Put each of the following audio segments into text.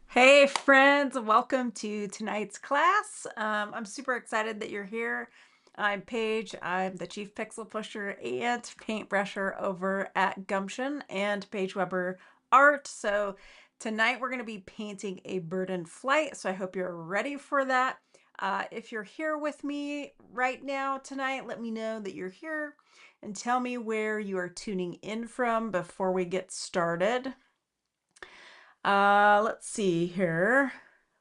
Hey friends, welcome to tonight's class. I'm super excited that you're here. I'm Paige. I'm the Chief Pixel Pusher and Paintbrusher over at Gumption and Paige Weber Art. So tonight we're going to be painting a bird in flight. So I hope you're ready for that. If you're here with me right now tonight, let me know that you're here and tell me where you are tuning in from before we get started. Let's see here.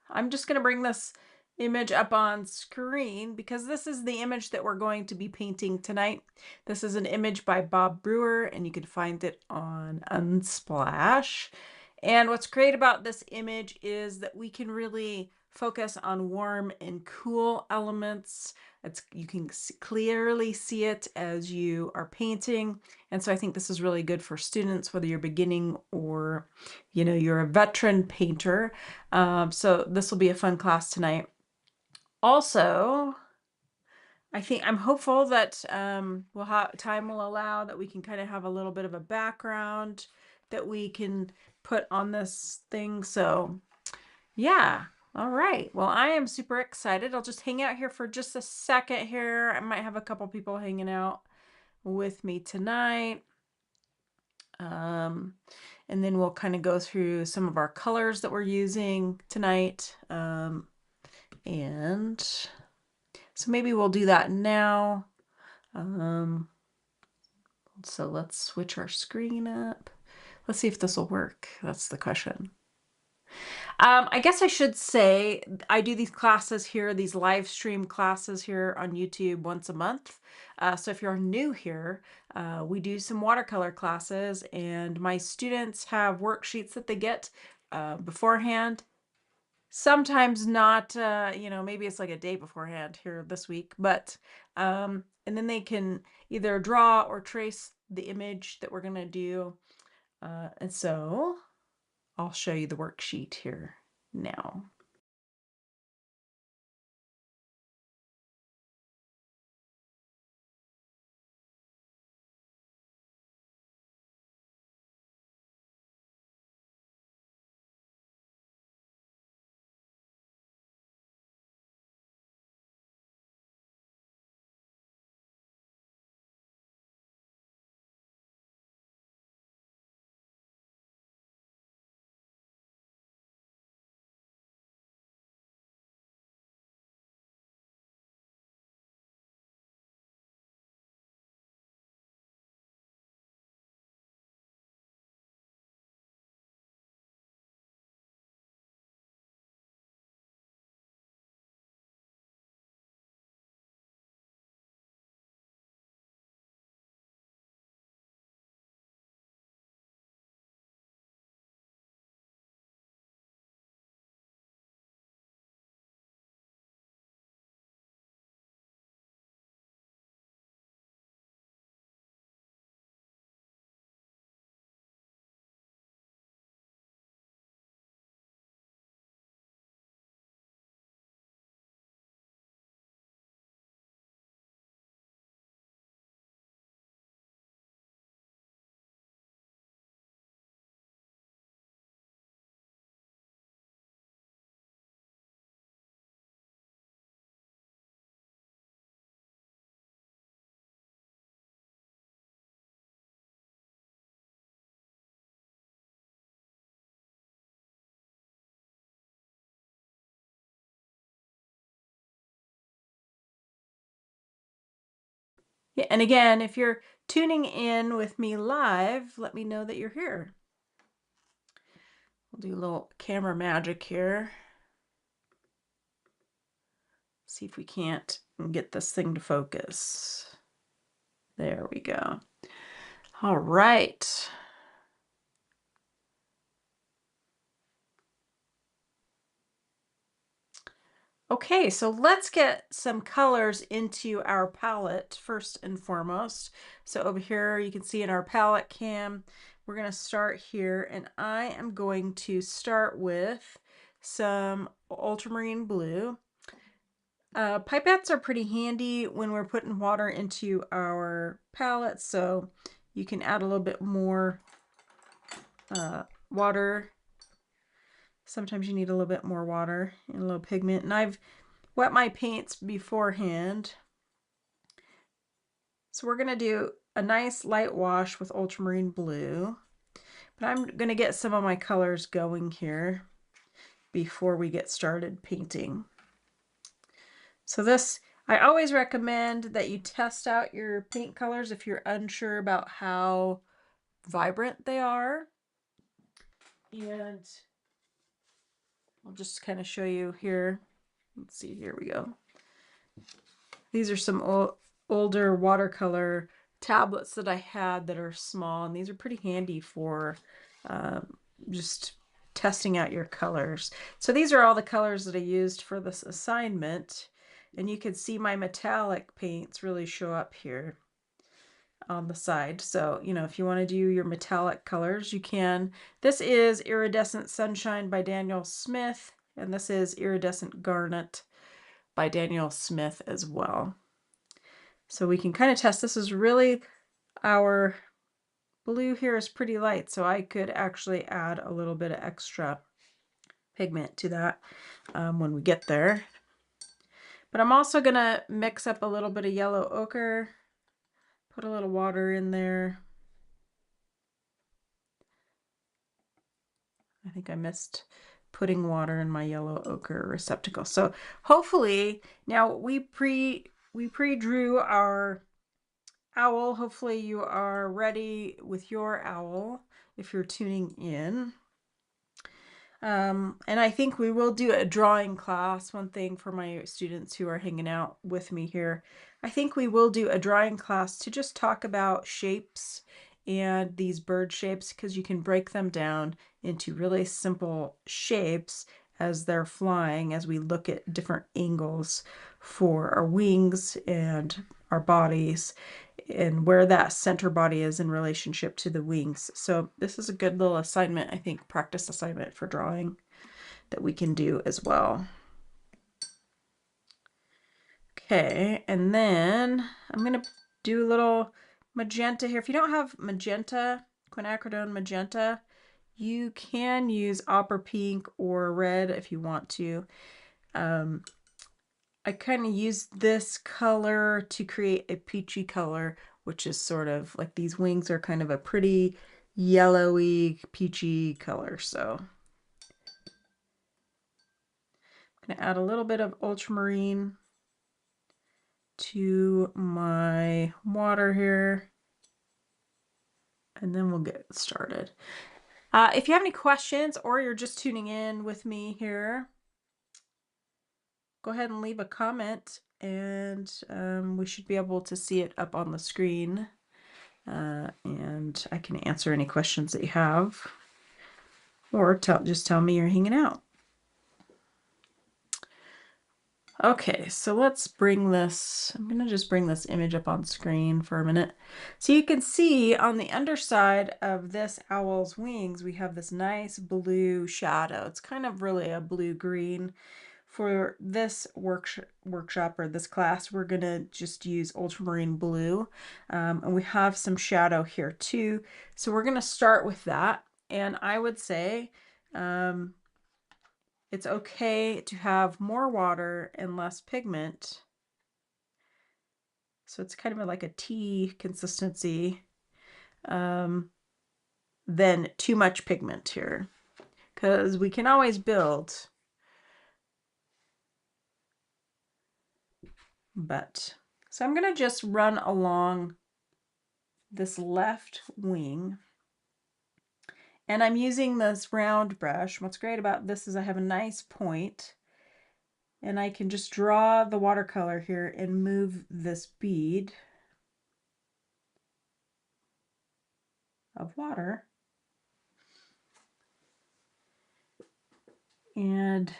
I'm just going to bring this image up on screen because this is the image that we're going to be painting tonight. This is an image by Bob Brewer, and you can find it on Unsplash. And what's great about this image is that we can really focus on warm and cool elements. You can clearly see it as you are painting. And so I think this is really good for students, whether you're beginning or you're a veteran painter. So this will be a fun class tonight. Also, I'm hopeful that time will allow that we can kind of have a little bit of a background that we can put on this thing. So yeah. All right. Well, I am super excited. I'll just hang out here for just a second here. I might have a couple people hanging out with me tonight. And then we'll kind of go through some of our colors that we're using tonight. And so maybe we'll do that now. So let's switch our screen up. Let's see if this will work. That's the question. I guess I should say I do these classes here, these live stream classes here on YouTube once a month. So if you're new here, we do some watercolor classes, and my students have worksheets that they get beforehand. Sometimes not, maybe it's like a day beforehand here this week, but, and then they can either draw or trace the image that we're going to do. And so I'll show you the worksheet here now. Yeah, and again, if you're tuning in with me live, let me know that you're here. We'll do a little camera magic here. See if we can't get this thing to focus. There we go. All right. Okay, so let's get some colors into our palette first and foremost. So over here, you can see in our palette cam, we're going to start here, and I am going to start with some ultramarine blue. Pipettes are pretty handy when we're putting water into our palette, so You can add a little bit more water. Sometimes you need a little bit more water and a little pigment. And I've wet my paints beforehand. So we're going to do a nice light wash with ultramarine blue. But I'm going to get some of my colors going here before we get started painting. So this, I always recommend that you test out your paint colors if you're unsure about how vibrant they are. And I'll just kind of show you here. Let's see, here we go. These are some older watercolor tablets that I had that are small, and these are pretty handy for just testing out your colors. So these are all the colors that I used for this assignment, and you can see my metallic paints really show up here on the side. So, you know, if you want to do your metallic colors, you can. This is Iridescent Sunshine by Daniel Smith, and this is Iridescent Garnet by Daniel Smith as well. So we can kind of test. This is really, our blue here is pretty light, so I could actually add a little bit of extra pigment to that when we get there. But I'm also going to mix up a little bit of yellow ochre, put a little water in there. I think I missed putting water in my yellow ochre receptacle. So hopefully, now we pre-drew our owl. Hopefully you are ready with your owl if you're tuning in. And I think we will do a drawing class. One thing for my students who are hanging out with me here, I think we will do a drawing class to just talk about shapes and these bird shapes, because you can break them down into really simple shapes as they're flying, as we look at different angles for our wings and our bodies, and where that center body is in relationship to the wings. So this is a good little assignment, I think, practice assignment for drawing that we can do as well. Okay, and then I'm going to do a little magenta here. If you don't have magenta, quinacridone magenta, you can use opera pink or red if you want to. I kind of used this color to create a peachy color, which is sort of like, these wings are kind of a pretty yellowy, peachy color. So I'm going to add a little bit of ultramarine to my water here, and then we'll get started. If you have any questions, or you're just tuning in with me here, go ahead and leave a comment, and we should be able to see it up on the screen, and I can answer any questions that you have, or just tell me you're hanging out. Okay, so let's bring this, I'm going to just bring this image up on screen for a minute. So you can see on the underside of this owl's wings, we have this nice blue shadow. It's kind of really a blue-green. For this workshop or this class, we're going to just use ultramarine blue. And we have some shadow here too. So we're going to start with that. And I would say, it's okay to have more water and less pigment. So it's kind of like a tea consistency, than too much pigment here, because we can always build. But so I'm going to just run along this left wing. And I'm using this round brush. What's great about this is I have a nice point, and I can just draw the watercolor here and move this bead of water. And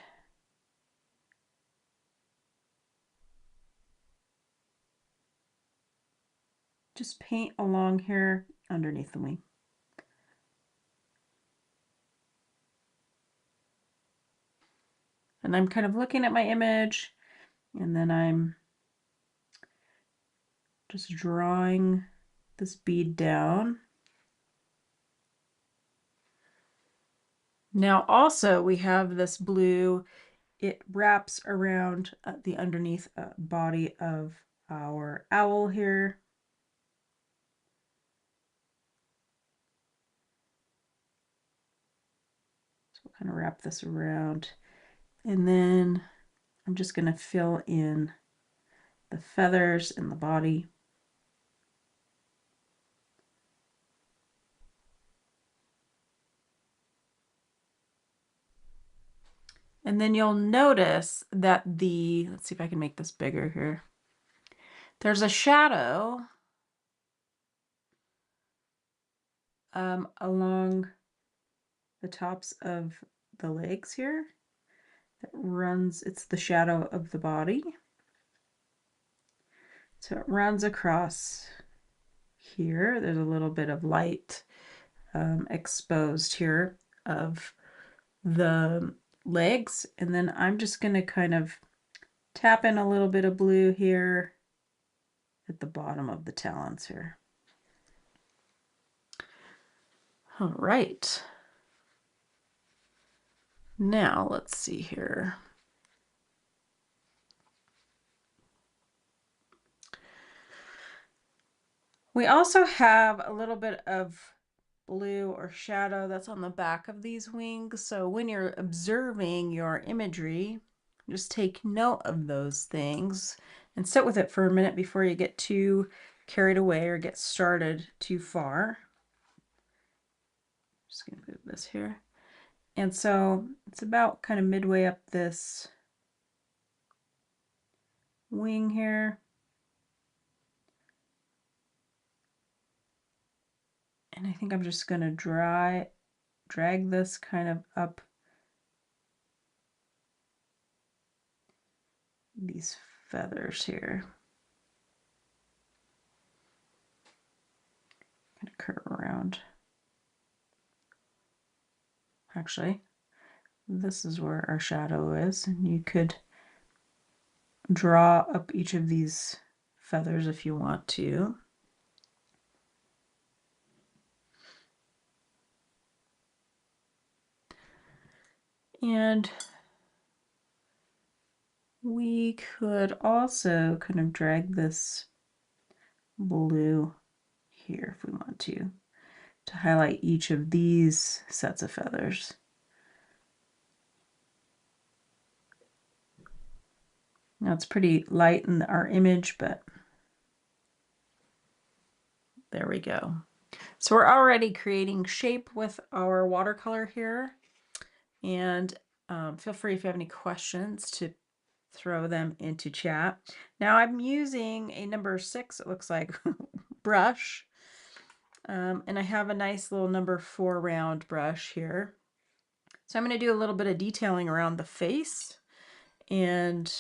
just paint along here underneath the wing. And I'm kind of looking at my image, and then I'm just drawing this bead down. Now also we have this blue, it wraps around the underneath body of our owl here. So we'll kind of wrap this around, and then I'm just going to fill in the feathers in the body. And then you'll notice that let's see if I can make this bigger here. There's a shadow along the tops of the legs here that runs, it's the shadow of the body. So it runs across here. There's a little bit of light exposed here of the legs. And then I'm just going to kind of tap in a little bit of blue here at the bottom of the talons here. All right. Now let's see here. We also have a little bit of blue or shadow that's on the back of these wings. So when you're observing your imagery, just take note of those things and sit with it for a minute before you get too carried away or get started too far. Just gonna move this here. And so it's about kind of midway up this wing here. And I think I'm just gonna drag this kind of up these feathers here. Kind of curve around. Actually, this is where our shadow is, and you could draw up each of these feathers if you want to. And we could also kind of drag this blue here if we want to highlight each of these sets of feathers. Now it's pretty light in our image, but there we go. So we're already creating shape with our watercolor here, and feel free if you have any questions to throw them into chat. Now I'm using a number 6, it looks like, brush, and I have a nice little number 4 round brush here. So I'm going to do a little bit of detailing around the face, and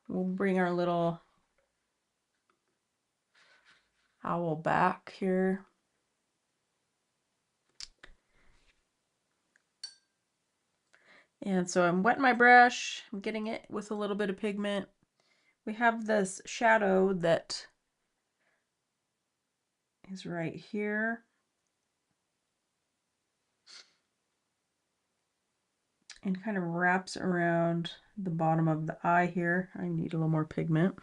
we'll bring our little owl back here. And so I'm wetting my brush, I'm getting it with a little bit of pigment. We have this shadow that is right here. And kind of wraps around the bottom of the eye here. I need a little more pigment.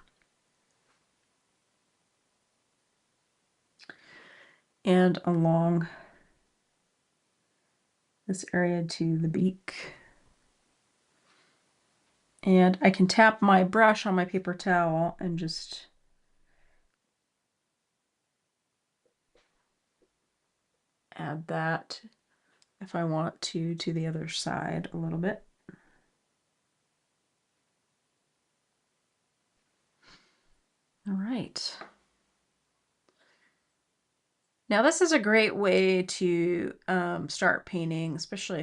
And along this area to the beak. And I can tap my brush on my paper towel and just add that if I want to the other side a little bit. All right. Now this is a great way to start painting, especially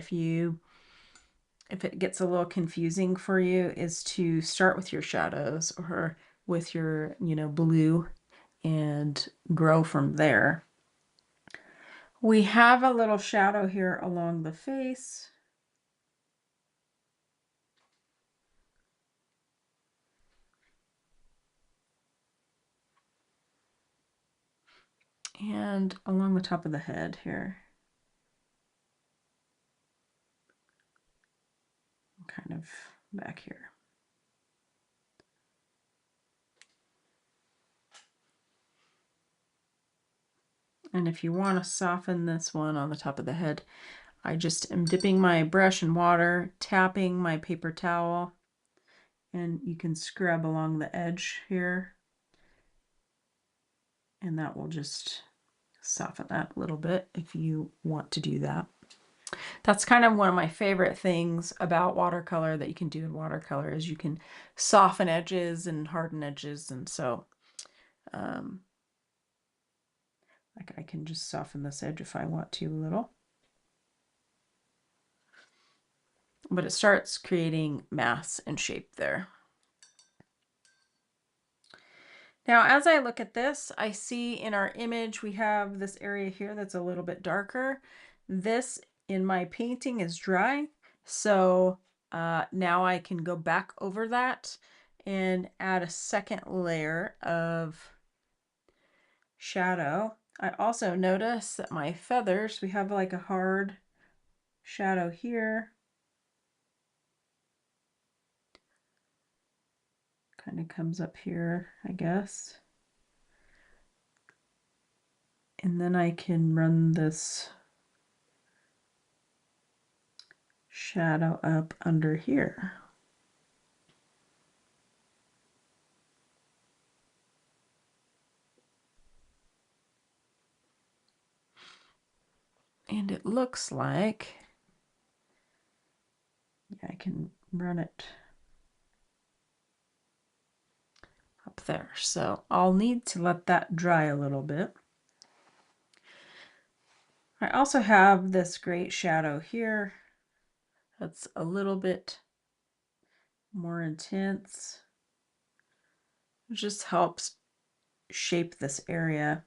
if it gets a little confusing for you, is to start with your shadows or with your, blue and grow from there. We have a little shadow here along the face. and along the top of the head here. Kind of back here. And if you want to soften this one on the top of the head, I just am dipping my brush in water, tapping my paper towel, and you can scrub along the edge here. And that will just soften that a little bit if you want to do that. That's kind of one of my favorite things about watercolor that you can do in watercolor is you can soften edges and harden edges. And so like I can just soften this edge if I want to a little. But it starts creating mass and shape there. Now, as I look at this, I see in our image, we have this area here that's a little bit darker. This in my painting is dry. So now I can go back over that and add a second layer of shadow. I also notice that my feathers, we have like a hard shadow here. Kind of comes up here, I guess. And then I can run this shadow up under here. And it looks like, yeah, I can run it up there. So I'll need to let that dry a little bit. I also have this great shadow here that's a little bit more intense. It just helps shape this area.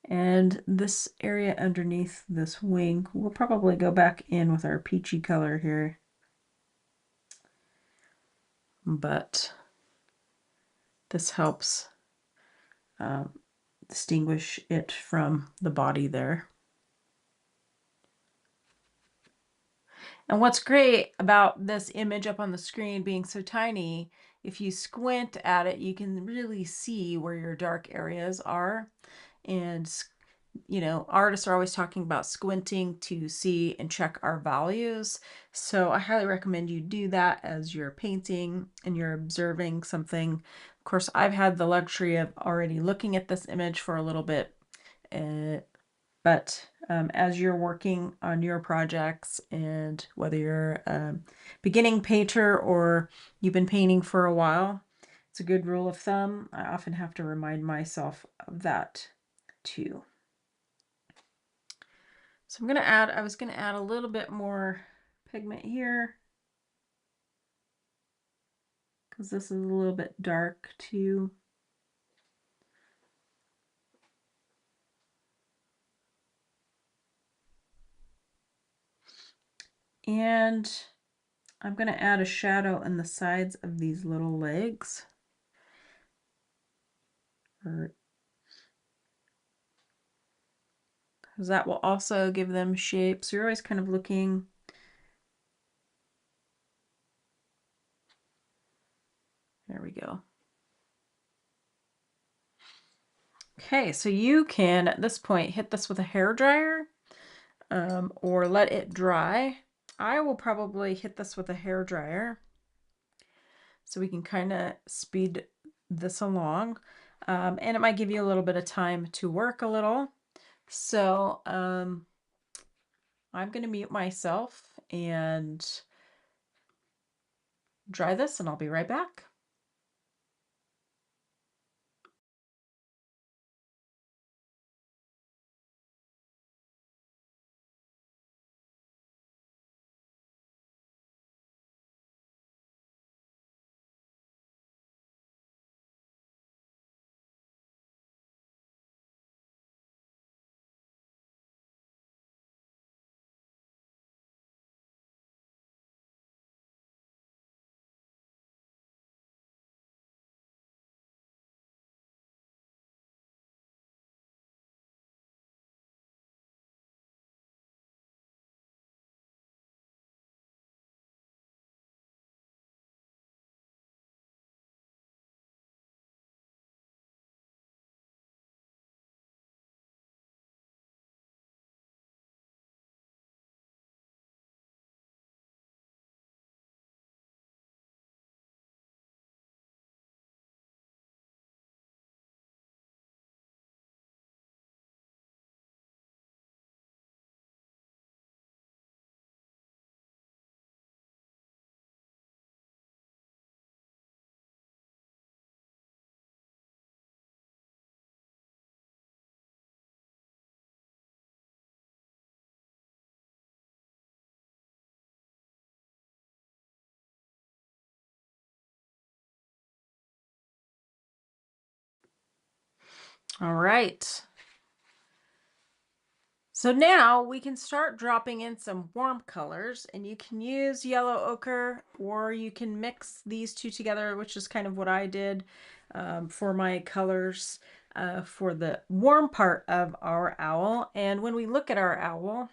And this area underneath this wing, we'll probably go back in with our peachy color here. But this helps distinguish it from the body there. And what's great about this image up on the screen being so tiny, if you squint at it, you can really see where your dark areas are. And, you know, artists are always talking about squinting to see and check our values. So I highly recommend you do that as you're painting and you're observing something. Of course, I've had the luxury of already looking at this image for a little bit. But as you're working on your projects, and whether you're a beginning painter or you've been painting for a while, it's a good rule of thumb. I often have to remind myself of that too. So I'm going to add, I was going to add a little bit more pigment here because this is a little bit dark too. And I'm going to add a shadow on the sides of these little legs. Because that will also give them shape. So you're always kind of looking. There we go. Okay, so you can, at this point, hit this with a hair dryer or let it dry. I will probably hit this with a hair dryer so we can kind of speed this along. And it might give you a little bit of time to work a little. So I'm going to mute myself and dry this, and I'll be right back. All right. So now we can start dropping in some warm colors, and you can use yellow ochre or you can mix these two together, which is kind of what I did for my colors for the warm part of our owl. And when we look at our owl,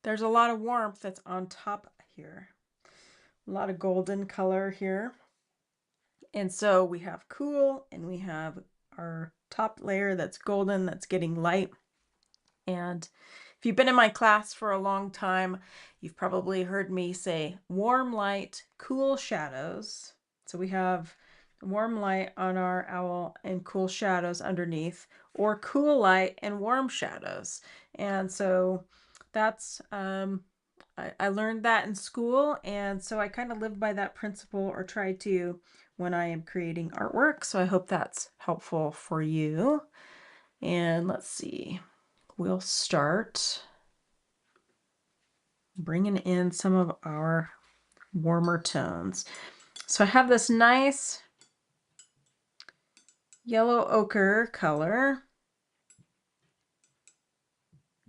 there's a lot of warmth that's on top here. A lot of golden color here. And so we have cool and we have our top layer that's golden, that's getting light. And if you've been in my class for a long time, you've probably heard me say warm light, cool shadows. So we have warm light on our owl and cool shadows underneath, or cool light and warm shadows. And so that's, I learned that in school. And so I kind of live by that principle, or try to, when I am creating artwork. So I hope that's helpful for you. And let's see. We'll start bringing in some of our warmer tones. So I have this nice yellow ochre color,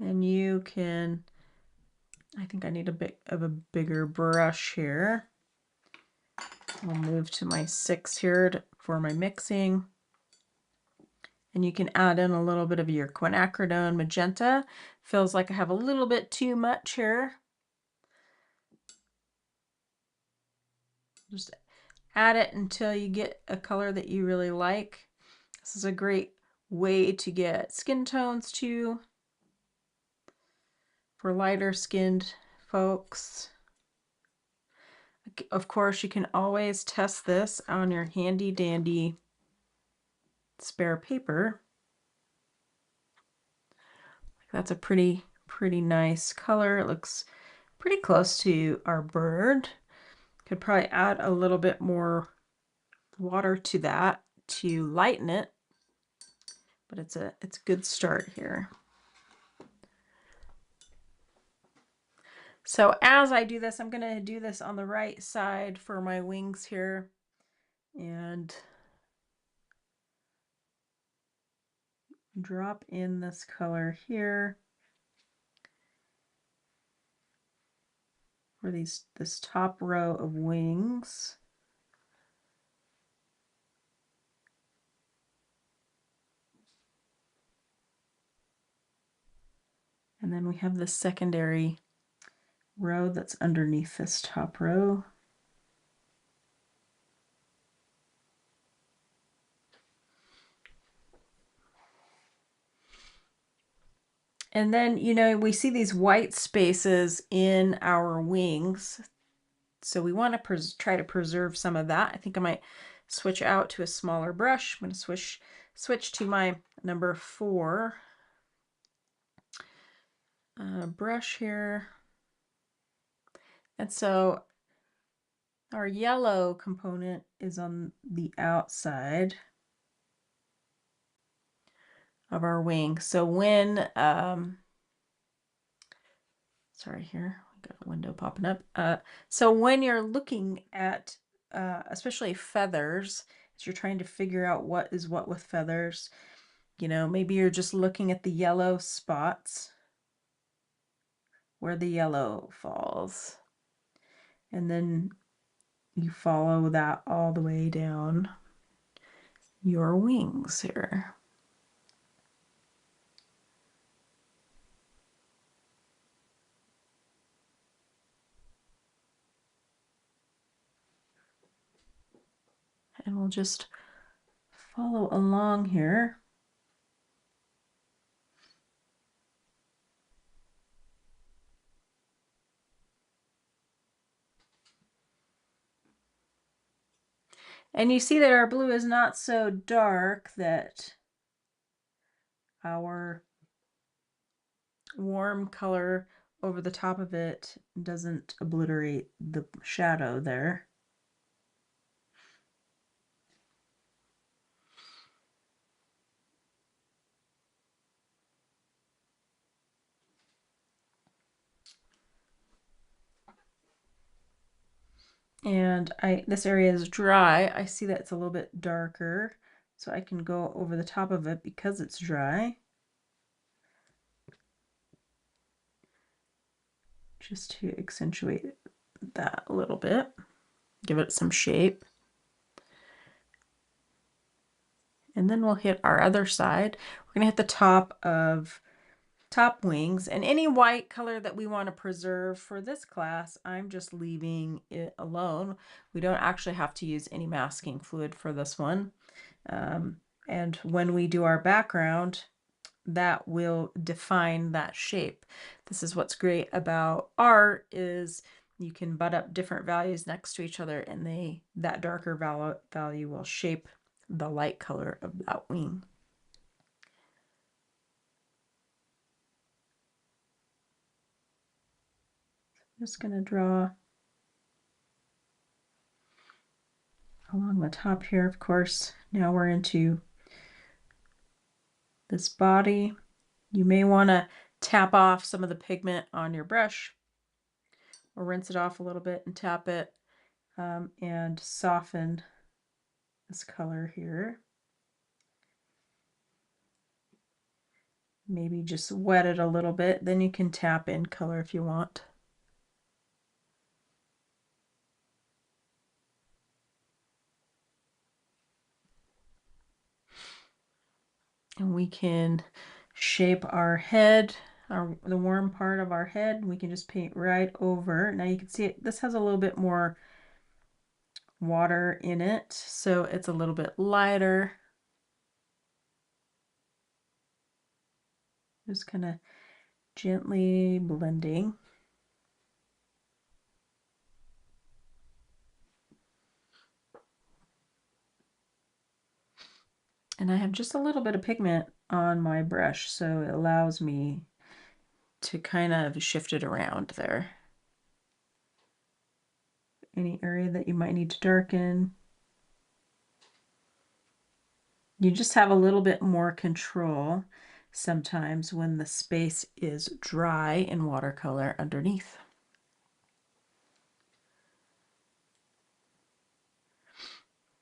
and you can, I think I need a bit of a bigger brush here. I'll move to my 6 here for my mixing. And you can add in a little bit of your quinacridone magenta. Feels like I have a little bit too much here. Just add it until you get a color that you really like. This is a great way to get skin tones too, for lighter skinned folks. Of course, you can always test this on your handy dandy spare paper. That's a pretty nice color. It looks pretty close to our bird. Could probably add a little bit more water to that to lighten it, but it's a good start here. So as I do this, I'm going to do this on the right side for my wings here, and drop in this color here for this top row of wings. And then we have the secondary row that's underneath this top row. And then, you know, we see these white spaces in our wings. So we want to try to preserve some of that. I think I might switch out to a smaller brush. I'm going to switch to my number 4 brush here. And so our yellow component is on the outside of our wing. So when, sorry here, we got a window popping up. So when you're looking at, especially feathers, as you're trying to figure out what is what with feathers, you know, maybe you're just looking at the yellow spots where the yellow falls. And then you follow that all the way down your wings here. And we'll just follow along here. And you see that our blue is not so dark that our warm color over the top of it doesn't obliterate the shadow there. And this area is dry. I see that it's a little bit darker. So I can go over the top of it because it's dry. Just to accentuate that a little bit, give it some shape. And then we'll hit our other side. We're gonna hit the top wings, and any white color that we want to preserve for this class, I'm just leaving it alone. We don't actually have to use any masking fluid for this one. And when we do our background, that will define that shape. This is what's great about art, is you can butt up different values next to each other, and that darker value will shape the light color of that wing. I'm just going to draw along the top here, of course. Now we're into this body. You may want to tap off some of the pigment on your brush, or rinse it off a little bit and tap it, and soften this color here. Maybe just wet it a little bit, then you can tap in color if you want. And we can shape our head, the warm part of our head. We can just paint right over. Now you can see this has a little bit more water in it, so it's a little bit lighter. Just kind of gently blending. And I have just a little bit of pigment on my brush, so it allows me to kind of shift it around there. Any area that you might need to darken. You just have a little bit more control sometimes when the space is dry in watercolor underneath.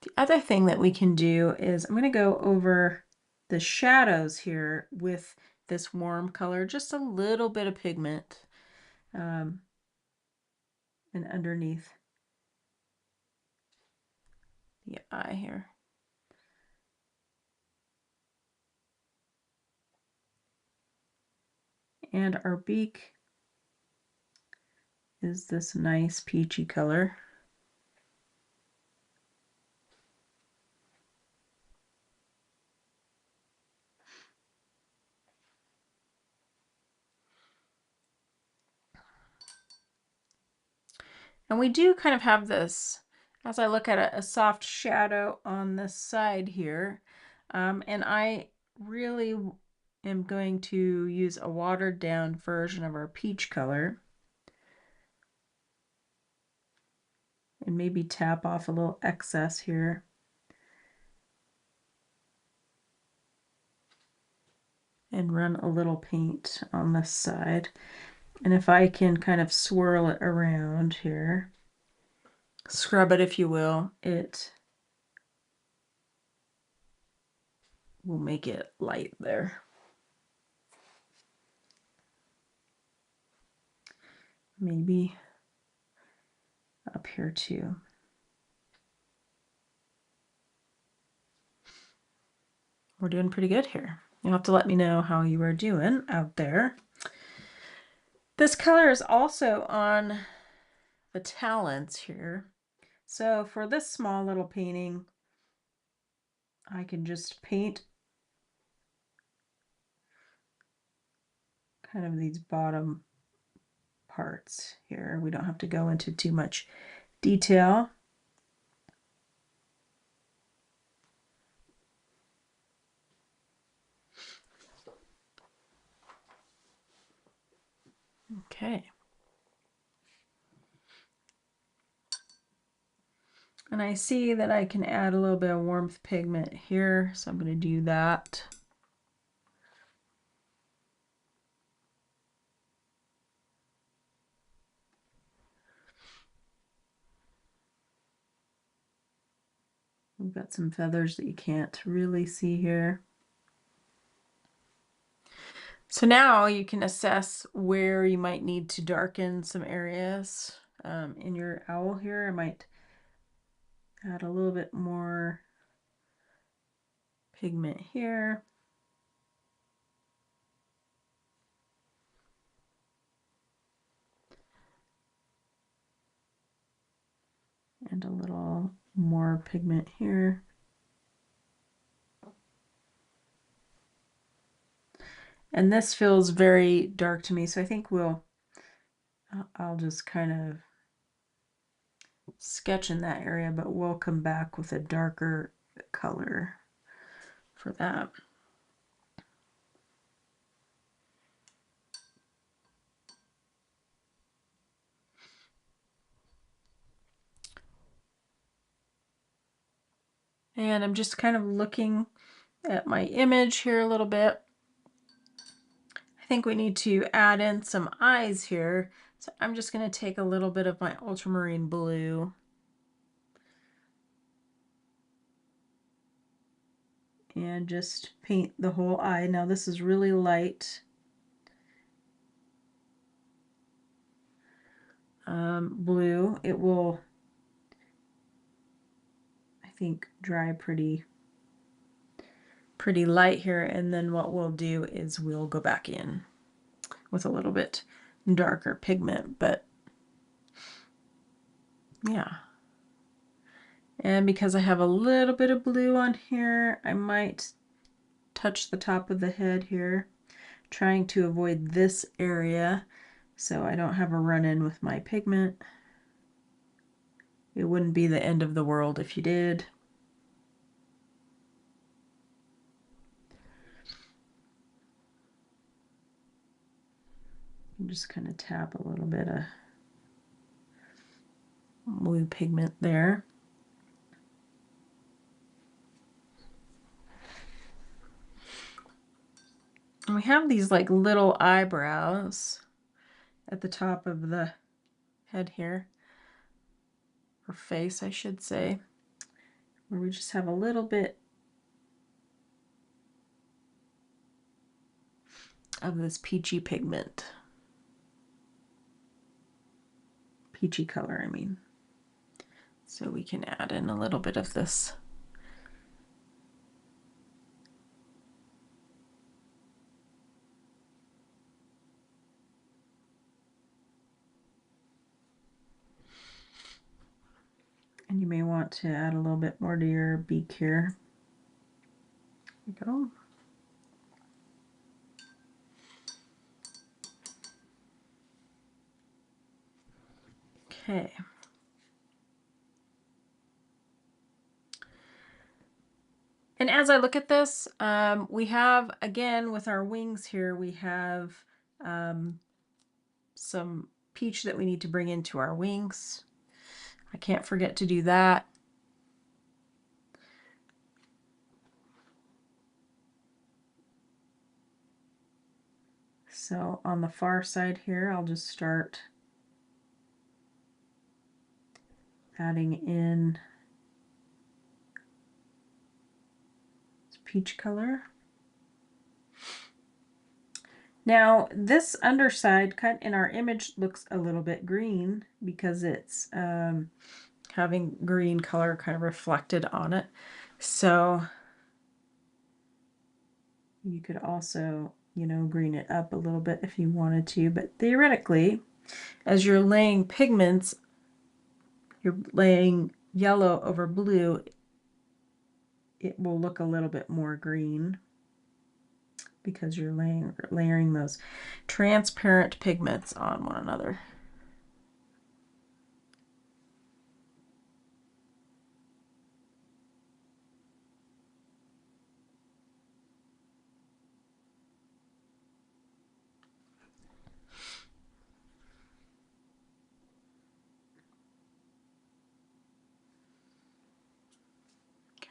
The other thing that we can do is I'm going to go over the shadows here with this warm color, just a little bit of pigment, and underneath the eye here. And our beak is this nice peachy color. And we do kind of have this, as I look at it, a soft shadow on this side here. And I really am going to use a watered down version of our peach color. And maybe tap off a little excess here. And run a little paint on this side. And if I can kind of swirl it around here, scrub it if you will, it will make it light there. Maybe up here too. We're doing pretty good here. You'll have to let me know how you are doing out there. This color is also on the talons here. So for this small little painting, I can just paint kind of these bottom parts here. We don't have to go into too much detail. Okay. And I see that I can add a little bit of warmth pigment here, so I'm going to do that. We've got some feathers that you can't really see here. So now you can assess where you might need to darken some areas. In your owl here, I might add a little bit more pigment here. And a little more pigment here. And this feels very dark to me, so I think I'll just kind of sketch in that area, but we'll come back with a darker color for that. And I'm just kind of looking at my image here a little bit. I think we need to add in some eyes here. So I'm just going to take a little bit of my ultramarine blue and just paint the whole eye. Now this is really light blue. It will, I think, dry pretty light here, and then what we'll do is we'll go back in with a little bit darker pigment, but yeah. And because I have a little bit of blue on here, I might touch the top of the head here, trying to avoid this area so I don't have a run-in with my pigment. It wouldn't be the end of the world if you did. Just kind of tap a little bit of blue pigment there. And we have these like little eyebrows at the top of the head here, or face I should say, where we just have a little bit of this peachy pigment. Peachy color, I mean. So we can add in a little bit of this. And you may want to add a little bit more to your beak here. There we go. Okay. And as I look at this, we have, again, with our wings here, we have some peach that we need to bring into our wings. I can't forget to do that. So on the far side here, I'll just start adding in this peach color. Now this underside cut in our image looks a little bit green because it's having green color kind of reflected on it. So you could also, you know, green it up a little bit if you wanted to, but theoretically, as you're laying pigments, you're laying yellow over blue, it will look a little bit more green because you're layering those transparent pigments on one another.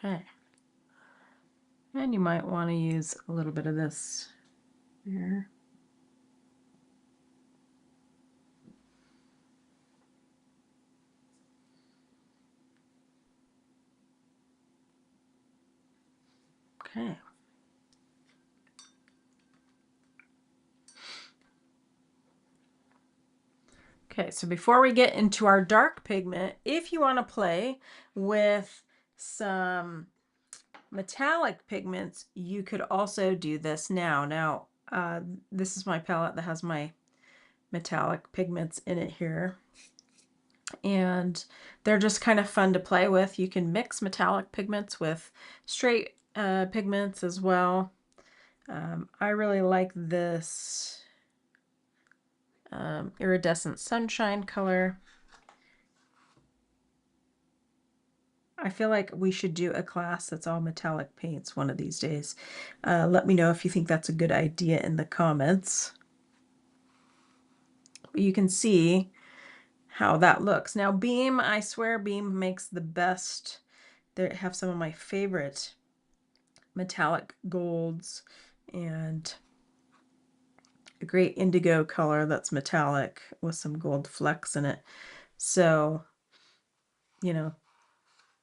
Okay. And you might want to use a little bit of this here. Okay. Okay, so before we get into our dark pigment, if you want to play with some metallic pigments, you could also do this now. Now, this is my palette that has my metallic pigments in it here. And they're just kind of fun to play with. You can mix metallic pigments with straight pigments as well. I really like this iridescent sunshine color. I feel like we should do a class that's all metallic paints one of these days. Let me know if you think that's a good idea in the comments. You can see how that looks. Now Beam, I swear Beam makes the best. They have some of my favorite metallic golds and a great indigo color that's metallic with some gold flecks in it. So, you know,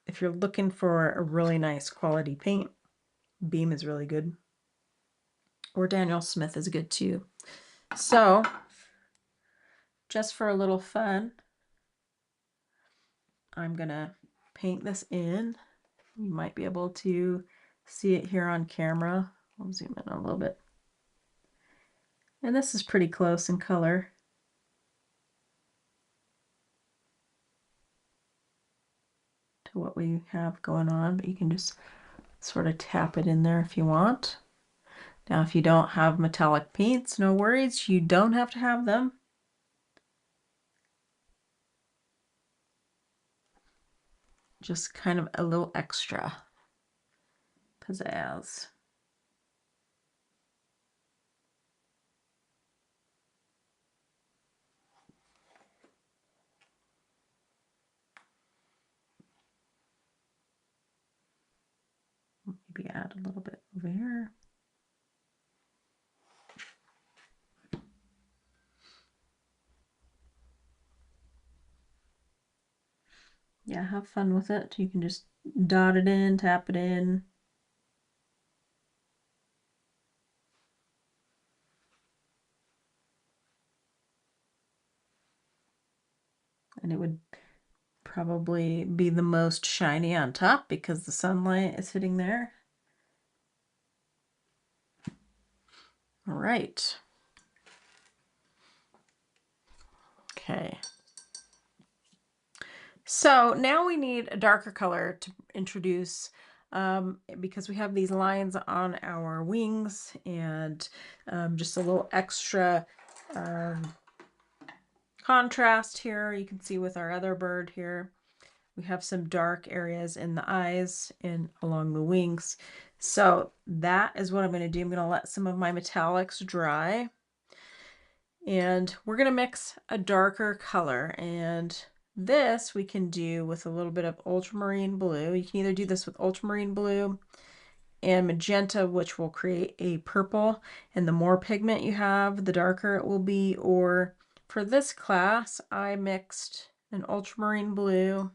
if you're looking for a really nice quality paint, Beam is really good. Or Daniel Smith is good too. So, just for a little fun, I'm gonna paint this in. You might be able to see it here on camera. I'll zoom in a little bit. And this is pretty close in color. To what we have going on, but you can just sort of tap it in there if you want. Now, if you don't have metallic paints, no worries, you don't have to have them. Just kind of a little extra pizzazz. Maybe add a little bit over here. Yeah, have fun with it. You can just dot it in, tap it in. And it would probably be the most shiny on top because the sunlight is hitting there. All right. Okay. So now we need a darker color to introduce because we have these lines on our wings and just a little extra contrast here. You can see with our other bird here, we have some dark areas in the eyes and along the wings. So that is what I'm going to do. I'm going to let some of my metallics dry. And we're going to mix a darker color. And this we can do with a little bit of ultramarine blue. You can either do this with ultramarine blue and magenta, which will create a purple. And the more pigment you have, the darker it will be. Or for this class, I mixed an ultramarine blue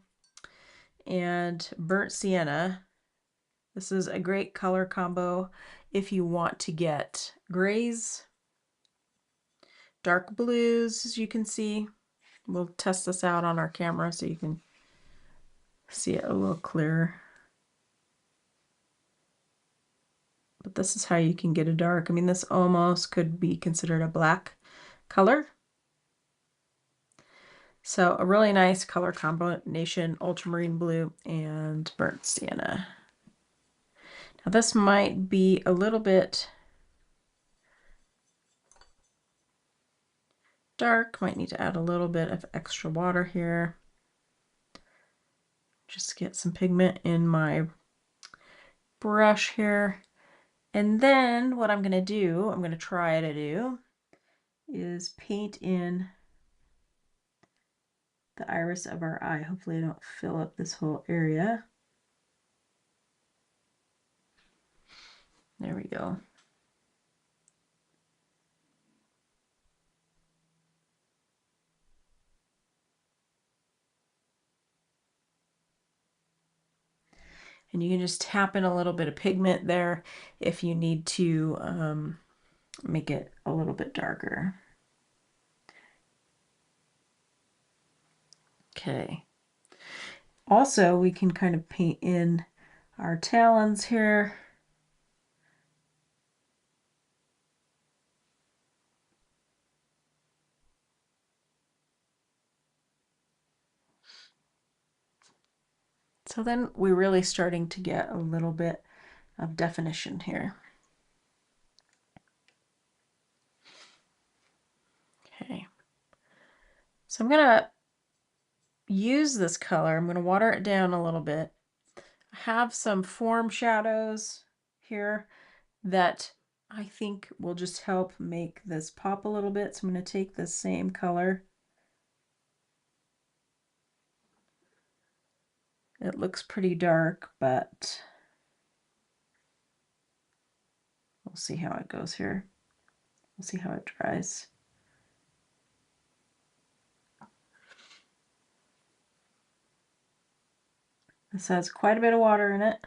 and burnt sienna. This is a great color combo if you want to get grays, dark blues, as you can see. We'll test this out on our camera so you can see it a little clearer. But this is how you can get a dark. I mean, this almost could be considered a black color. So a really nice color combination, ultramarine blue and burnt sienna. Now this might be a little bit dark, might need to add a little bit of extra water here. Just get some pigment in my brush here. And then what I'm going to do, I'm going to try to do, is paint in the iris of our eye. Hopefully I don't fill up this whole area. There we go. And you can just tap in a little bit of pigment there if you need to make it a little bit darker. Okay. Also, we can kind of paint in our talons here. So then we're really starting to get a little bit of definition here. Okay. So I'm gonna use this color. I'm gonna water it down a little bit. I have some form shadows here that I think will just help make this pop a little bit. So I'm going to take the same color. It looks pretty dark, but we'll see how it goes here. We'll see how it dries. This has quite a bit of water in it.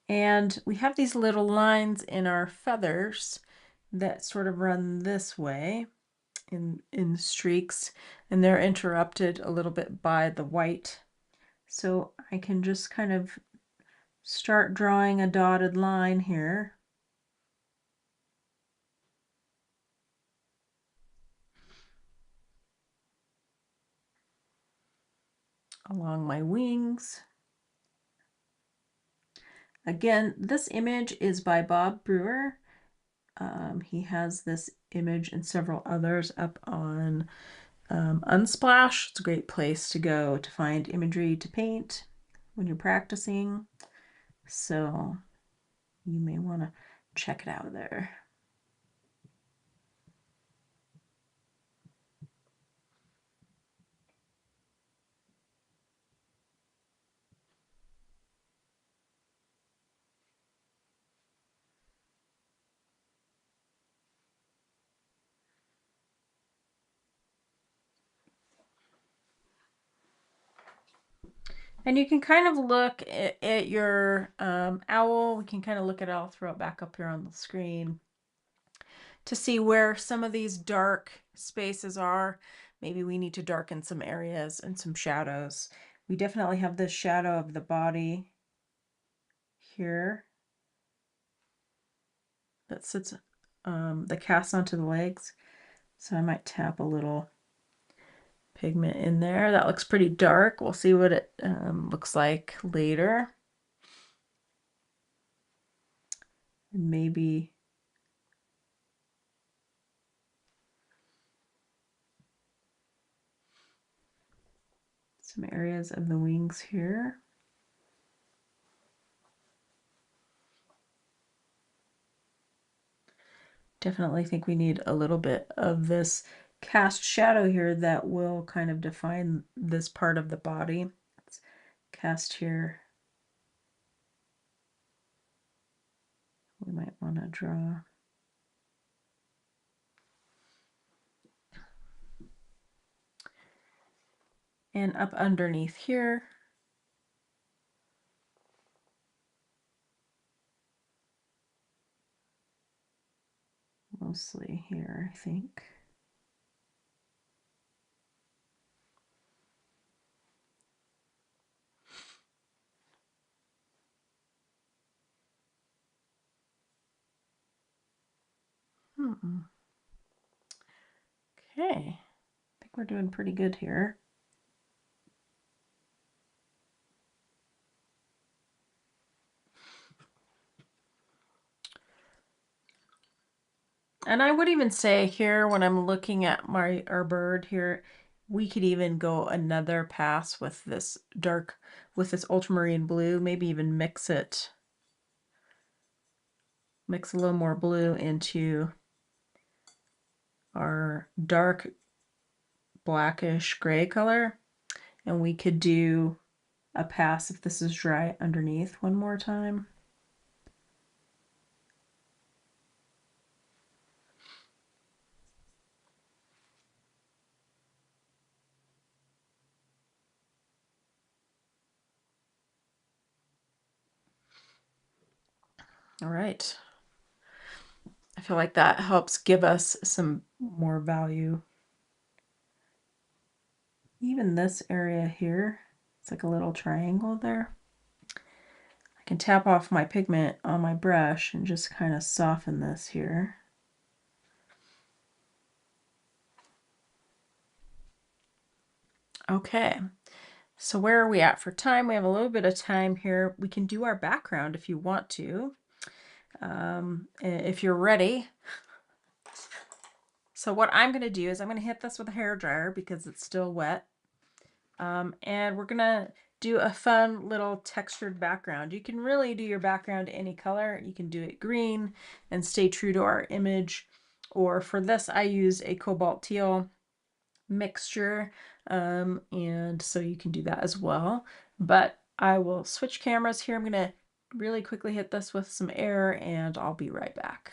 And we have these little lines in our feathers that sort of run this way in streaks, and they're interrupted a little bit by the white. So I can just kind of start drawing a dotted line here. Along my wings. Again, this image is by Bob Brewer. He has this image and several others up on Unsplash. It's a great place to go to find imagery to paint when you're practicing. So you may want to check it out there. And you can kind of look at your owl. We can kind of look at it. I'll throw it back up here on the screen to see where some of these dark spaces are. Maybe we need to darken some areas and some shadows. We definitely have this shadow of the body here that sits the cast onto the legs. So I might tap a little pigment in there. That looks pretty dark. We'll see what it looks like later. And maybe some areas of the wings here. Definitely think we need a little bit of this cast shadow here that will kind of define this part of the body. It's cast here. We might want to draw. And up underneath here. Mostly here, I think. Okay, I think we're doing pretty good here. And I would even say here, when I'm looking at our bird here, we could even go another pass with this with this ultramarine blue, maybe even mix a little more blue into our dark blackish gray color. And we could do a pass if this is dry underneath one more time. All right. I feel like that helps give us some more value. Even this area here, it's like a little triangle there. I can tap off my pigment on my brush and just kind of soften this here. Okay, so where are we at for time? We have a little bit of time here. We can do our background if you want to, if you're ready. So what I'm going to do is I'm going to hit this with a hairdryer because it's still wet. And we're going to do a fun little textured background. You can really do your background any color. You can do it green and stay true to our image. Or for this, I use a cobalt teal mixture. And so you can do that as well. But I will switch cameras here. I'm going to really quickly hit this with some air and I'll be right back.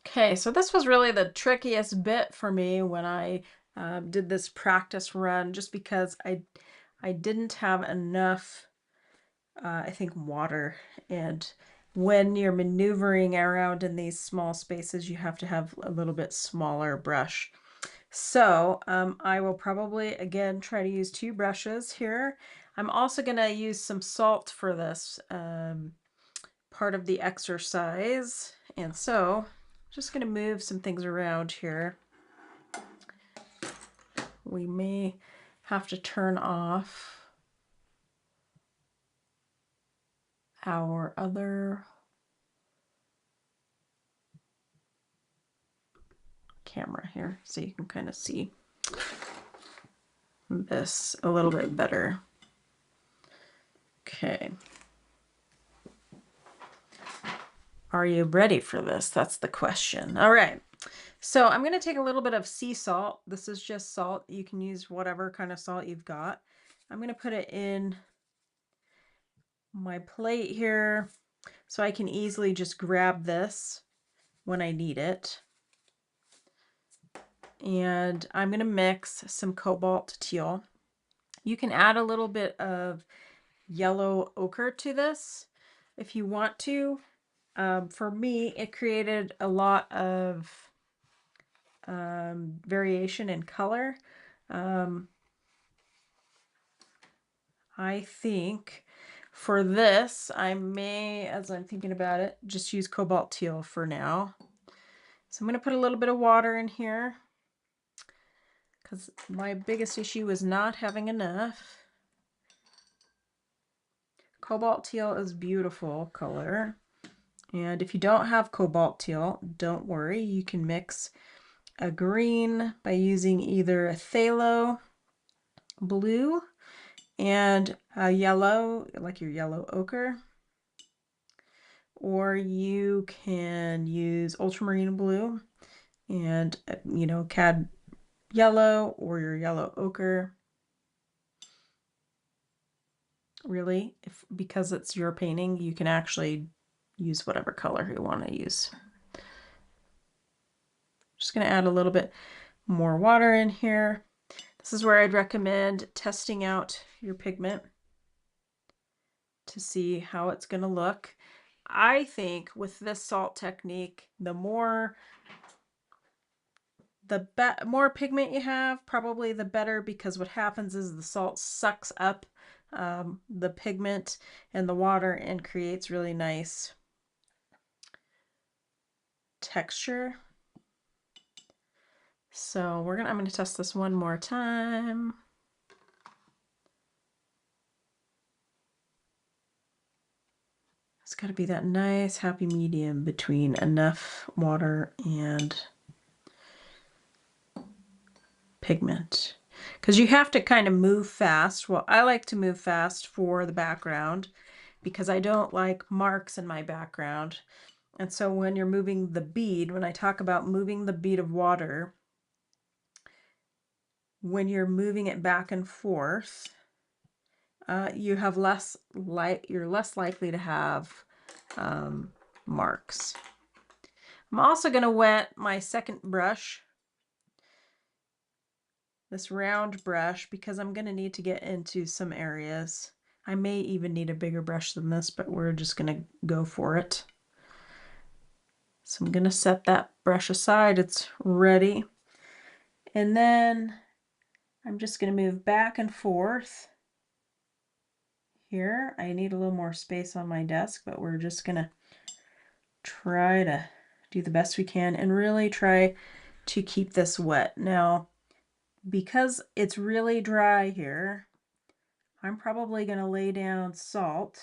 Okay, so this was really the trickiest bit for me when I did this practice run, just because I didn't have enough, I think, water. And when you're maneuvering around in these small spaces, you have to have a little bit smaller brush. So I will probably, again, try to use 2 brushes here. I'm also going to use some salt for this part of the exercise. And so I'm just going to move some things around here. We may have to turn off our other camera here so you can kind of see this a little bit better. Okay. Are you ready for this? That's the question. All right. So I'm going to take a little bit of sea salt. This is just salt. You can use whatever kind of salt you've got. I'm going to put it in my plate here so I can easily just grab this when I need it. And I'm going to mix some cobalt teal. You can add a little bit of yellow ochre to this if you want to. For me, it created a lot of variation in color. I think for this, I may, as I'm thinking about it, just use cobalt teal for now. So I'm going to put a little bit of water in here because my biggest issue is not having enough. Cobalt teal is beautiful color. And if you don't have cobalt teal, don't worry. You can mix a green by using either a phthalo blue and a yellow, like your yellow ochre. Or you can use ultramarine blue and, you know, cad yellow or your yellow ochre. Really, because it's your painting, you can actually use whatever color you want to use. Just going to add a little bit more water in here. This is where I'd recommend testing out your pigment to see how it's going to look. I think with this salt technique, the more pigment you have, probably the better, because what happens is the salt sucks up the pigment and the water and creates really nice texture. So I'm gonna test this one more time. got to be that nice happy medium between enough water and pigment. Because you have to kind of move fast. Well, I like to move fast for the background because I don't like marks in my background. And so when you're moving the bead, when I talk about moving the bead of water, when you're moving it back and forth, you have you're less likely to have marks. I'm also going to wet my second brush, this round brush, because I'm going to need to get into some areas. I may even need a bigger brush than this, but we're just going to go for it. So I'm going to set that brush aside. It's ready. And then I'm just going to move back and forth here. I need a little more space on my desk, but we're just going to try to do the best we can and really try to keep this wet. Now, because it's really dry here, I'm probably going to lay down salt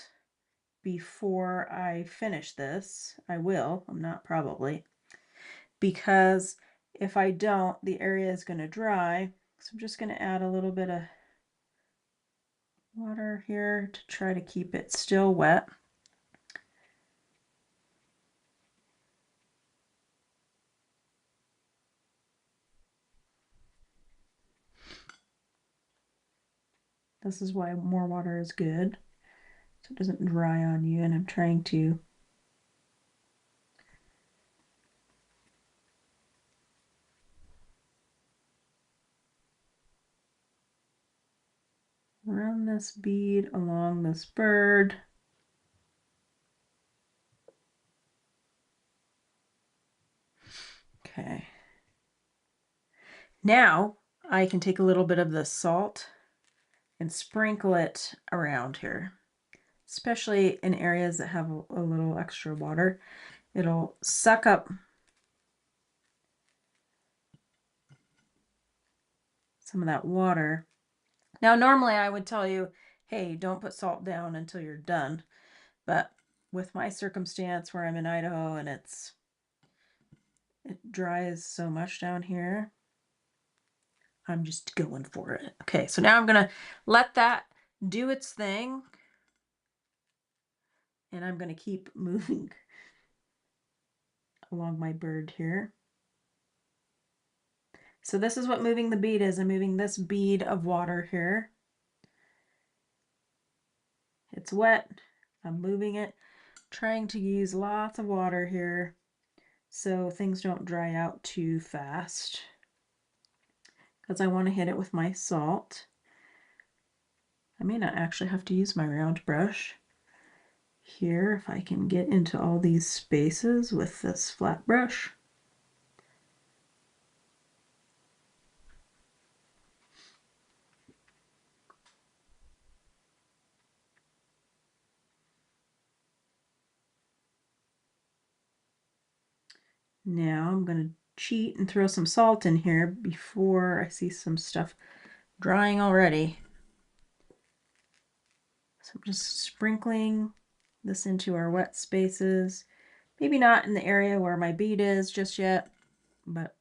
before I finish this. I will, I'm not probably, because if I don't, the area is going to dry. So I'm just going to add a little bit of water here to try to keep it still wet. This is why more water is good, so it doesn't dry on you. And I'm trying to run this bead along this bird. Okay. Now I can take a little bit of the salt and sprinkle it around here, especially in areas that have a little extra water. It'll suck up some of that water. Now, normally I would tell you, hey, don't put salt down until you're done. But with my circumstance where I'm in Idaho and it dries so much down here, I'm just going for it. Okay, so now I'm gonna let that do its thing. And I'm gonna keep moving along my bird here. So this is what moving the bead is. I'm moving this bead of water here. It's wet. I'm moving it, trying to use lots of water here so things don't dry out too fast, because I want to hit it with my salt. I may not actually have to use my round brush here if I can get into all these spaces with this flat brush. Now I'm going to cheat and throw some salt in here before I see some stuff drying already. So I'm just sprinkling this into our wet spaces. Maybe not in the area where my bead is just yet, but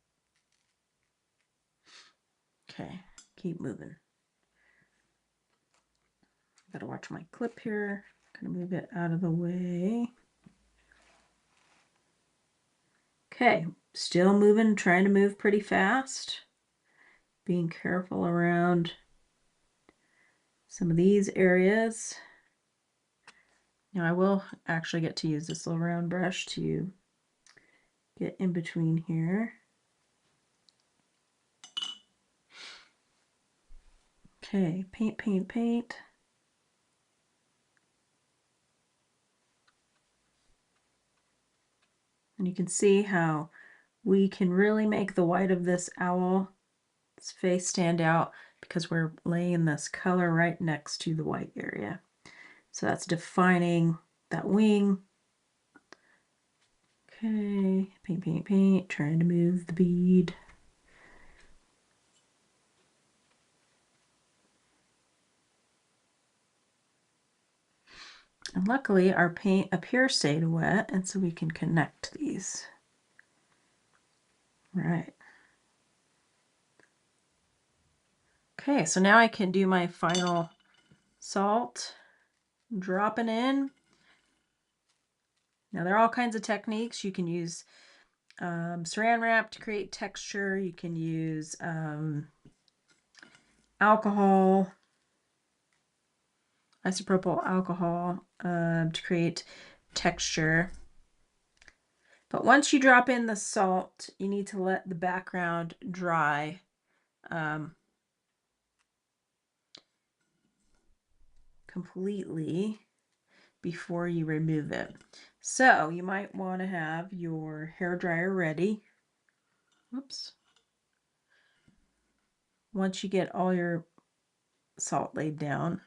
okay, keep moving. Gotta watch my clip here. Gonna move it out of the way. Okay, still moving, trying to move pretty fast. Being careful around some of these areas. Now I will actually get to use this little round brush to get in between here. Okay, paint, paint, paint. And you can see how we can really make the white of this owl's face stand out because we're laying this color right next to the white area. So that's defining that wing. Okay, paint, paint, paint, trying to move the bead. And luckily our paint up here stayed wet, and so we can connect these. Right. Okay, so now I can do my final salt, dropping in. Now there are all kinds of techniques. You can use saran wrap to create texture. You can use alcohol, isopropyl alcohol, to create texture. But once you drop in the salt, you need to let the background dry. Completely before you remove it. So you might want to have your hair dryer ready. Oops. Once you get all your salt laid down.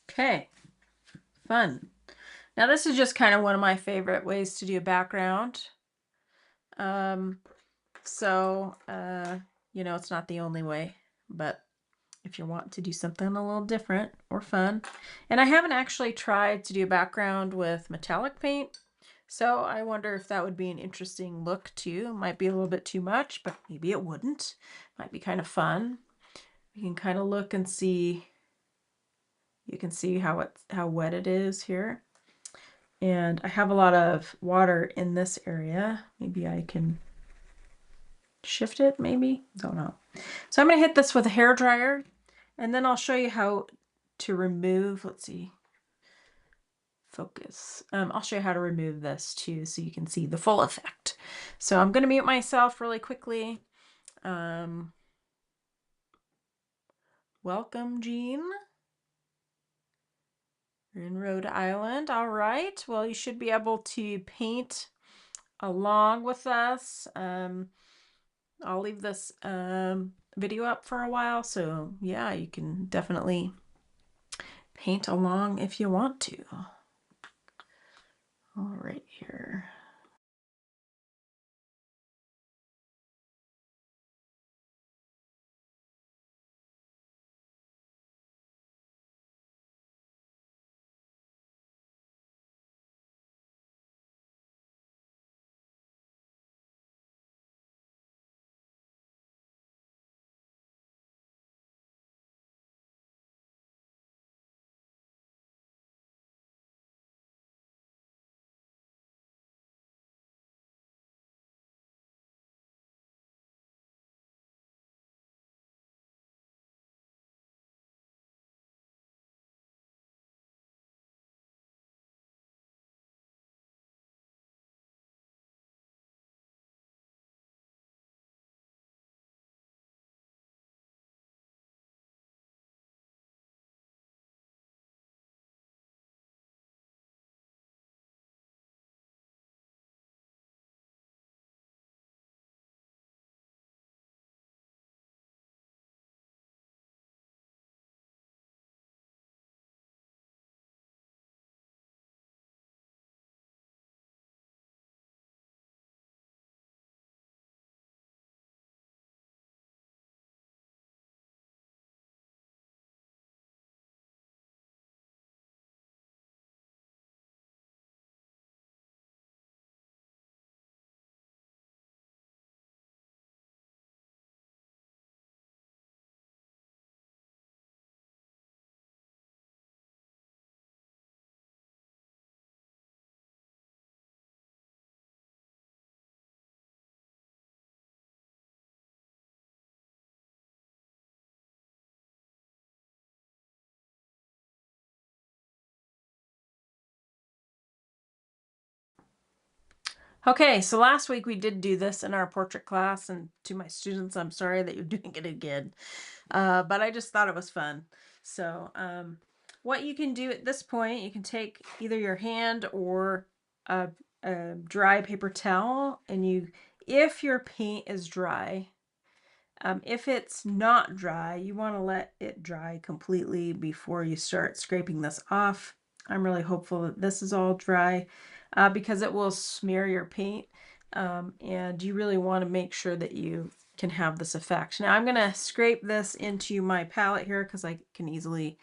Okay, fun. Now this is just kind of one of my favorite ways to do a background. You know, it's not the only way, but if you want to do something a little different or fun. And I haven't actually tried to do a background with metallic paint, so I wonder if that would be an interesting look too. Might be a little bit too much, but maybe it wouldn't. Might be kind of fun. You can kind of look and see. You can see how wet it is here. And I have a lot of water in this area. Maybe I can shift it, maybe? Don't know. So I'm going to hit this with a hair dryer, and then I'll show you how to remove, let's see, focus. I'll show you how to remove this too, so you can see the full effect. So I'm going to mute myself really quickly. Welcome, Jean. You're in Rhode Island. All right. Well, you should be able to paint along with us. I'll leave this video up for a while, so yeah, you can definitely paint along if you want to. All right, here. Okay, so last week we did do this in our portrait class, and to my students, I'm sorry that you're doing it again, but I just thought it was fun. So what you can do at this point, you can take either your hand or a dry paper towel, and if your paint is dry, if it's not dry, you want to let it dry completely before you start scraping this off. I'm really hopeful that this is all dry because it will smear your paint. And you really want to make sure that you can have this effect. Now I'm going to scrape this into my palette here because I can easily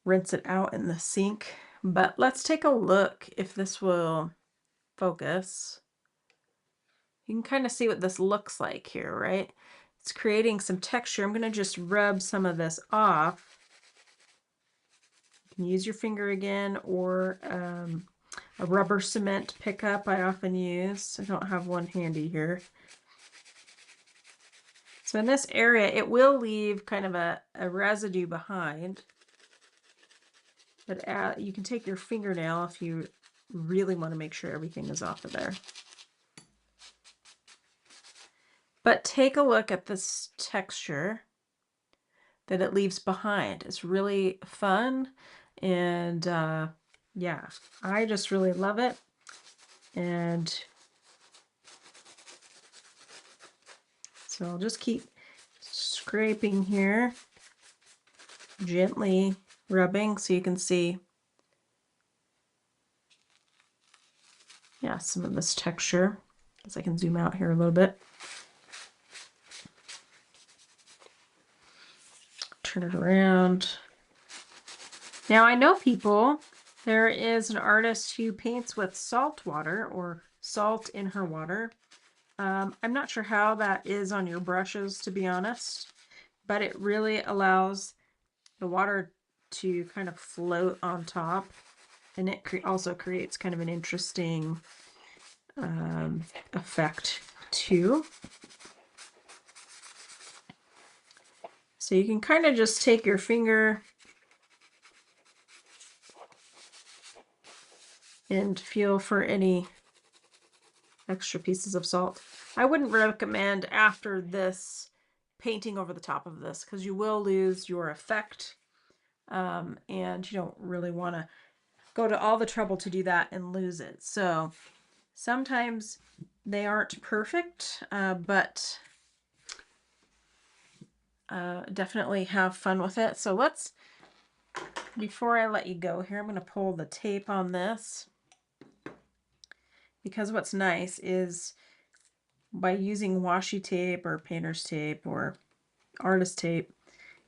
rinse it out in the sink. But let's take a look if this will focus. You can kind of see what this looks like here, right? It's creating some texture. I'm going to just rub some of this off. You can use your finger again, or a rubber cement pickup I often use. I don't have one handy here. So in this area, it will leave kind of a residue behind. But you can take your fingernail if you really want to make sure everything is off of there. But take a look at this texture that it leaves behind. It's really fun. And yeah, I just really love it. And so I'll just keep scraping here, gently rubbing so you can see, yeah, some of this texture. As I can zoom out here a little bit. Turn it around. Now I know people, there is an artist who paints with salt water, or salt in her water. I'm not sure how that is on your brushes, to be honest, but it really allows the water to kind of float on top, and it also creates kind of an interesting effect too. So you can kind of just take your finger and feel for any extra pieces of salt. I wouldn't recommend after this painting over the top of this, because you will lose your effect, and you don't really want to go to all the trouble to do that and lose it. So sometimes they aren't perfect, but definitely have fun with it. So let's, before I let you go here, I'm going to pull the tape on this, because what's nice is by using washi tape or painter's tape or artist tape,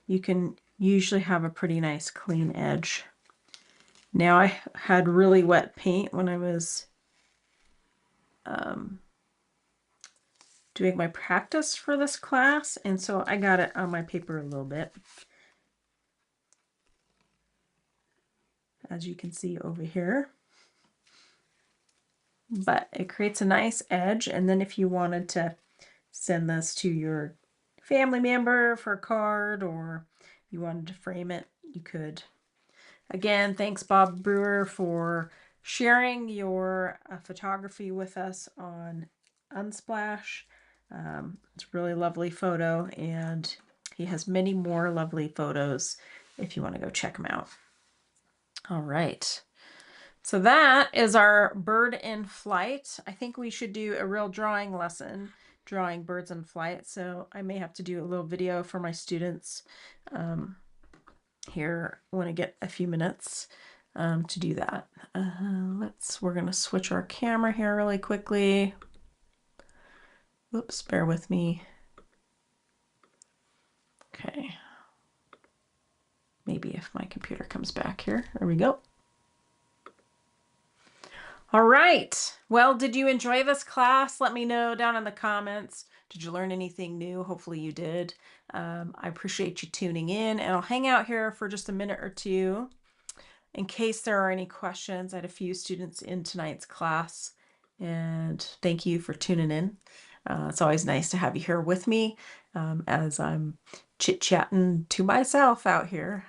you can usually have a pretty nice clean edge. Now I had really wet paint when I was doing my practice for this class, and so I got it on my paper a little bit, as you can see over here. But it creates a nice edge, and then if you wanted to send this to your family member for a card, or you wanted to frame it, you could. Again, thanks Bob Brewer for sharing your photography with us on Unsplash. It's a really lovely photo, and he has many more lovely photos if you want to go check them out. All right. So that is our bird in flight. I think we should do a real drawing lesson, drawing birds in flight. So I may have to do a little video for my students here when I get a few minutes to do that. We're going to switch our camera here really quickly. Oops, bear with me. Okay. Maybe if my computer comes back here. There we go. All right. Well, did you enjoy this class? Let me know down in the comments. Did you learn anything new? Hopefully you did. I appreciate you tuning in, and I'll hang out here for just a minute or two in case there are any questions. I had a few students in tonight's class, and thank you for tuning in. It's always nice to have you here with me as I'm chit-chatting to myself out here.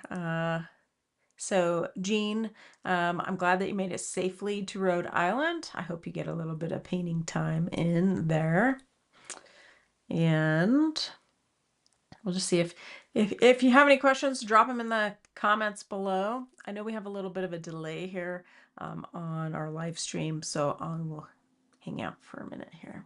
So Jean, I'm glad that you made it safely to Rhode Island. I hope you get a little bit of painting time in there. And we'll just see if you have any questions, drop them in the comments below. I know we have a little bit of a delay here on our live stream, so we'll hang out for a minute here.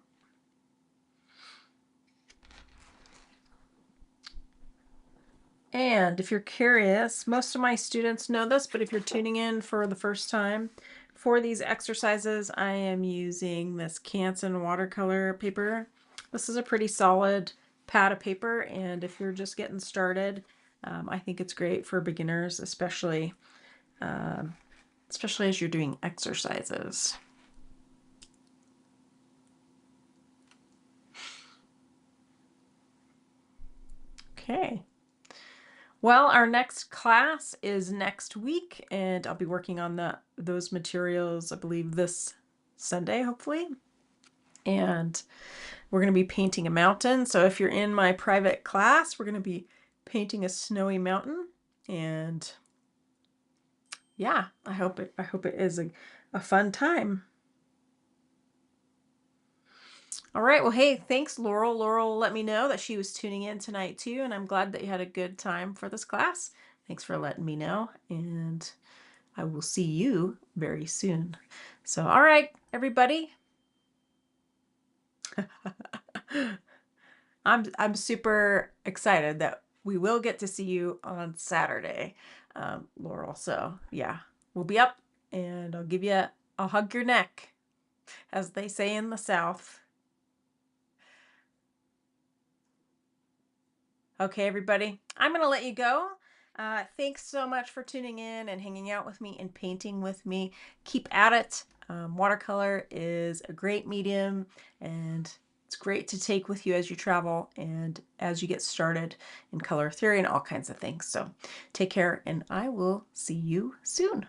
And if you're curious, most of my students know this, but if you're tuning in for the first time, For these exercises, I am using this Canson watercolor paper. This is a pretty solid pad of paper, and if you're just getting started, I think it's great for beginners, um, especially as you're doing exercises. Okay. Well, our next class is next week, and I'll be working on those materials, I believe, this Sunday, hopefully. And we're going to be painting a mountain. So if you're in my private class, we're going to be painting a snowy mountain. And yeah, I hope it is a fun time. All right. Well, hey, thanks, Laurel. Laurel let me know that she was tuning in tonight too, and I'm glad that you had a good time for this class. Thanks for letting me know, and I will see you very soon. So, all right, everybody. I'm super excited that we will get to see you on Saturday, Laurel. So yeah, we'll be up, and I'll hug your neck, as they say in the South. Okay, everybody, I'm gonna let you go. Thanks so much for tuning in and hanging out with me and painting with me. Keep at it. Watercolor is a great medium, and it's great to take with you as you travel and as you get started in color theory and all kinds of things. So take care, and I will see you soon.